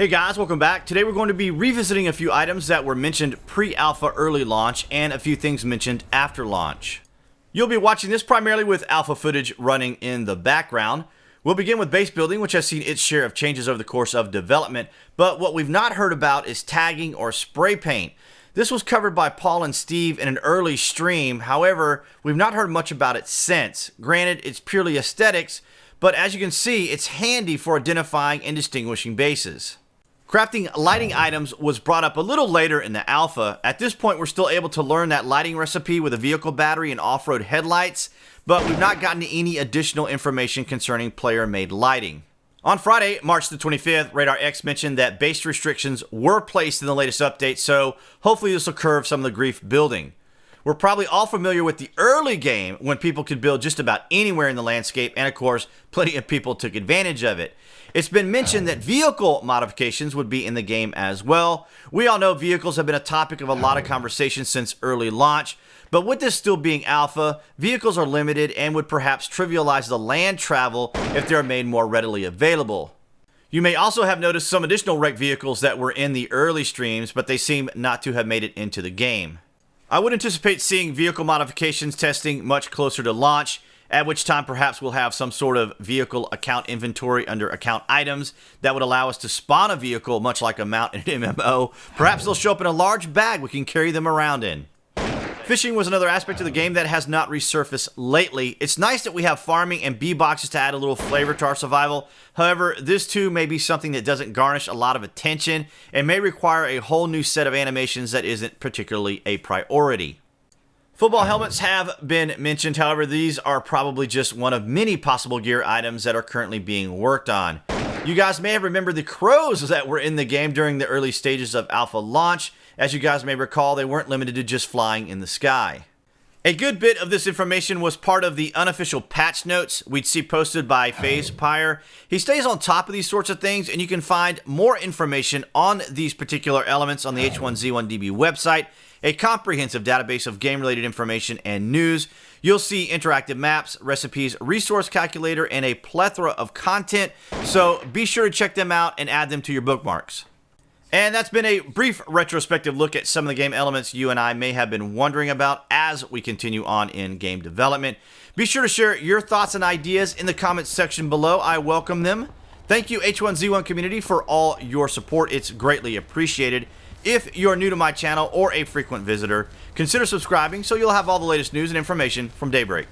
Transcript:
Hey guys, welcome back. Today we're going to be revisiting a few items that were mentioned pre-alpha early launch and a few things mentioned after launch. You'll be watching this primarily with alpha footage running in the background. We'll begin with base building, which has seen its share of changes over the course of development, but what we've not heard about is tagging or spray paint. This was covered by Paul and Steve in an early stream. However, we've not heard much about it since. Granted, it's purely aesthetics, but as you can see, it's handy for identifying and distinguishing bases. Crafting lighting items was brought up a little later in the alpha. At this point, we're still able to learn that lighting recipe with a vehicle battery and off-road headlights, but we've not gotten any additional information concerning player-made lighting. On Friday, March the 25th, Radar X mentioned that base restrictions were placed in the latest update, so hopefully this will curb some of the grief building. We're probably all familiar with the early game when people could build just about anywhere in the landscape, and of course, plenty of people took advantage of it. It's been mentioned that vehicle modifications would be in the game as well. We all know vehicles have been a topic of a lot of conversation since early launch, but with this still being alpha, vehicles are limited and would perhaps trivialize the land travel if they're made more readily available. You may also have noticed some additional wrecked vehicles that were in the early streams, but they seem not to have made it into the game. I would anticipate seeing vehicle modifications testing much closer to launch, at which time perhaps we'll have some sort of vehicle account inventory under account items that would allow us to spawn a vehicle much like a mount in an MMO. Perhaps they'll show up in a large bag we can carry them around in. Fishing was another aspect of the game that has not resurfaced lately. It's nice that we have farming and bee boxes to add a little flavor to our survival. However, this too may be something that doesn't garnish a lot of attention and may require a whole new set of animations that isn't particularly a priority. Football helmets have been mentioned, however, these are probably just one of many possible gear items that are currently being worked on. You guys may have remembered the crows that were in the game during the early stages of alpha launch. As you guys may recall, they weren't limited to just flying in the sky. A good bit of this information was part of the unofficial patch notes we'd see posted by FaZe Pyre. He stays on top of these sorts of things, and you can find more information on these particular elements on the H1Z1 DB website, a comprehensive database of game-related information and news. You'll see interactive maps, recipes, resource calculator, and a plethora of content, so be sure to check them out and add them to your bookmarks. And that's been a brief retrospective look at some of the game elements you and I may have been wondering about as we continue on in game development. Be sure to share your thoughts and ideas in the comments section below. I welcome them. Thank you, H1Z1 community, for all your support. It's greatly appreciated. If you're new to my channel or a frequent visitor, consider subscribing so you'll have all the latest news and information from Daybreak.